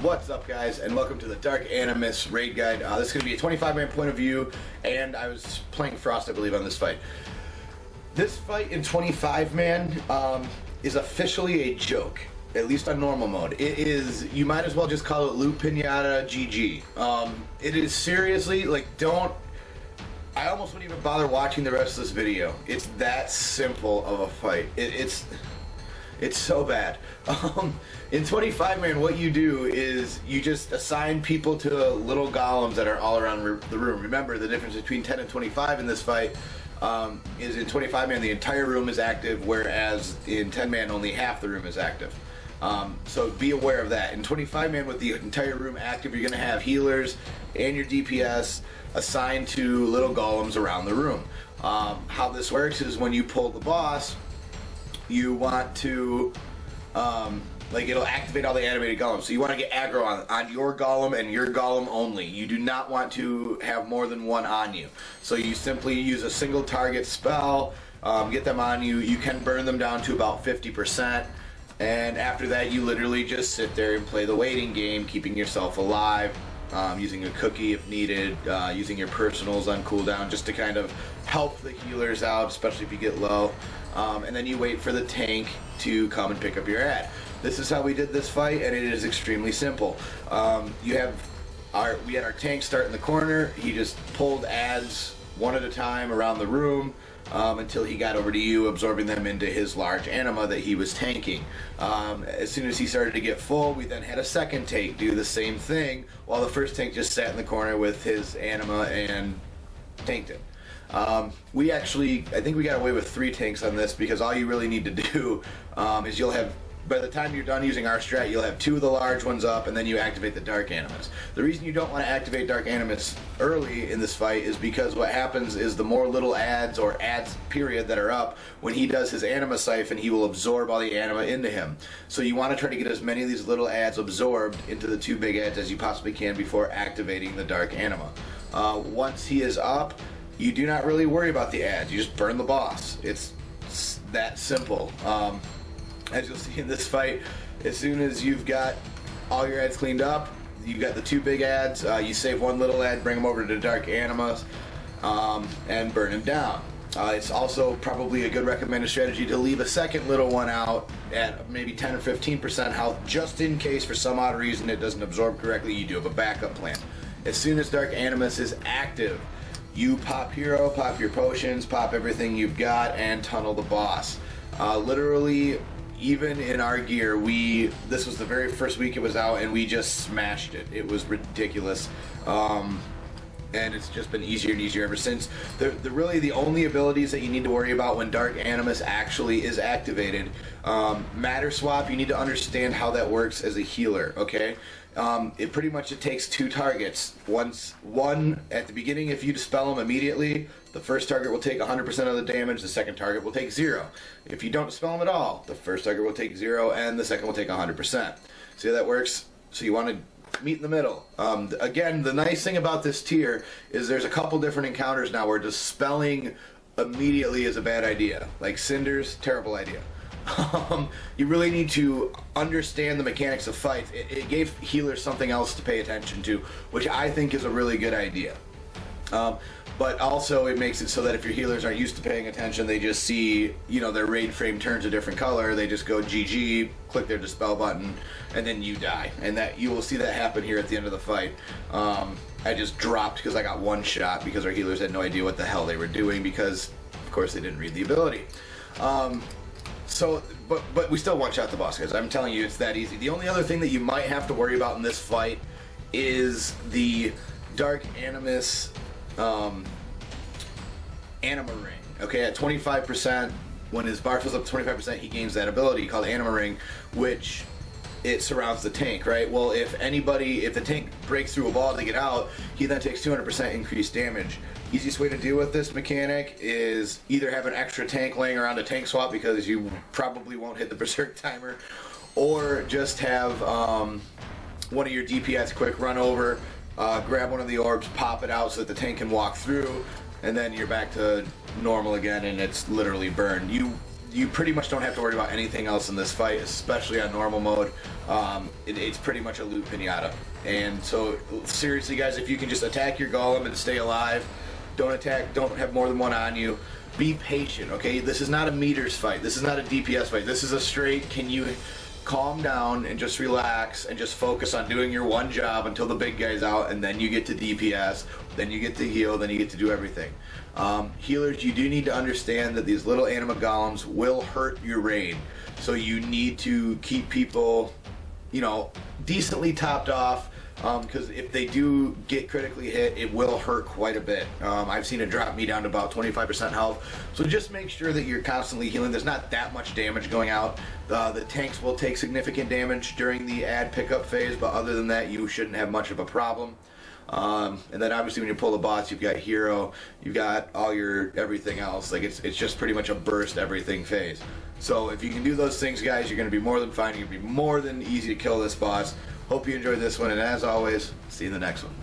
What's up, guys, and welcome to the Dark Animus raid guide. This is going to be a 25-man point of view, and I was playing Frost, I believe, on this fight. This fight in 25-man is officially a joke, at least on normal mode. It is, you might as well just call it Loot Pinata GG. It is seriously, like, I almost wouldn't even bother watching the rest of this video. It's that simple of a fight. It's so bad. In 25-man, what you do is you just assign people to little golems that are all around the room. Remember, the difference between 10 and 25 in this fight is in 25-man the entire room is active, whereas in 10-man only half the room is active. So be aware of that. In 25-man with the entire room active, you're going to have healers and your DPS assigned to little golems around the room. How this works is when you pull the boss, you want to, like, it'll activate all the animated golems. So you want to get aggro on your golem and your golem only. You do not want to have more than one on you. So you simply use a single target spell, get them on you. You can burn them down to about 50%. And after that, you literally just sit there and play the waiting game, keeping yourself alive, using a cookie if needed, using your personals on cooldown just to kind of help the healers out, especially if you get low. And then you wait for the tank to come and pick up your ad. This is how we did this fight, and it is extremely simple. We had our tank start in the corner. He just pulled ads one at a time around the room until he got over to you, absorbing them into his large anima that he was tanking. As soon as he started to get full, we then had a second tank do the same thing, while the first tank just sat in the corner with his anima and tanked him. I think we got away with 3 tanks on this, because all you really need to do is you'll have, by the time you're done using our strat, you'll have 2 of the large ones up, and then you activate the Dark Animus. The reason you don't want to activate Dark Animus early in this fight is because what happens is the more little ads, or ads period, that are up, when he does his anima siphon, he will absorb all the anima into him. So you want to try to get as many of these little ads absorbed into the 2 big ads as you possibly can before activating the Dark Anima. Once he is up, you do not really worry about the ads. You just burn the boss. It's that simple. As you'll see in this fight, as soon as you've got all your ads cleaned up, you've got the 2 big ads, you save 1 little ad, bring them over to the Dark Animus, and burn him down. It's also probably a good recommended strategy to leave a second little one out at maybe 10 or 15% health, just in case for some odd reason it doesn't absorb correctly. You do have a backup plan. As soon as Dark Animus is active, you pop hero, pop your potions, pop everything you've got, and tunnel the boss. Literally, even in our gear, this was the very first week it was out, and we just smashed it. It was ridiculous. And it's just been easier and easier ever since. Really the only abilities that you need to worry about when Dark Animus actually is activated, matter swap, you need to understand how that works as a healer, okay? It takes 2 targets. One at the beginning, if you dispel them immediately, the first target will take 100% of the damage, the second target will take 0. If you don't dispel them at all, the first target will take 0 and the second will take 100%. See how that works? So you want to meet in the middle. Again, the nice thing about this tier is there's a couple different encounters now where dispelling immediately is a bad idea. Like Cinders, terrible idea. You really need to understand the mechanics of fights. It gave healers something else to pay attention to, which I think is a really good idea. But also it makes it so that if your healers aren't used to paying attention, they just see, their raid frame turns a different color, they just go GG, click their dispel button, and then you die. And that you will see that happen here at the end of the fight. I just dropped because I got 1 shot because our healers had no idea what the hell they were doing, because of course they didn't read the ability. But we still one-shot the boss, guys. I'm telling you, it's that easy. The only other thing that you might have to worry about in this fight is the Dark Animus Anima Ring. Okay, at 25%, when his bar fills up to 25%, he gains that ability called Anima Ring, which it surrounds the tank, right? Well, if the tank breaks through a wall to get out, he then takes 200% increased damage. Easiest way to deal with this mechanic is either have an extra tank laying around a tank swap, because you probably won't hit the berserk timer, or just have one of your DPS quick run over, grab one of the orbs, pop it out so that the tank can walk through, and then you're back to normal again, and it's literally burned. you pretty much don't have to worry about anything else in this fight, especially on normal mode. It's pretty much a loot pinata. And so, seriously, guys, if you can just attack your golem and stay alive, don't have more than one on you. Be patient, okay? This is not a meters fight. This is not a DPS fight. This is a straight, can you calm down and just relax and just focus on doing your one job until the big guy's out, and then you get to DPS, then you get to heal, then you get to do everything. Healers, you do need to understand that these little anima golems will hurt your raid, so you need to keep people, you know, decently topped off, because if they do get critically hit, it will hurt quite a bit. I've seen it drop me down to about 25% health, so just make sure that you're constantly healing. There's not that much damage going out. The tanks will take significant damage during the ad pickup phase, but other than that, you shouldn't have much of a problem. And then obviously when you pull the bots, you've got hero, you've got all your everything else. Like it's just pretty much a burst everything phase. So if you can do those things, guys, you're going to be more than fine. You're going to be more than easy to kill this boss. Hope you enjoyed this one, and as always, see you in the next one.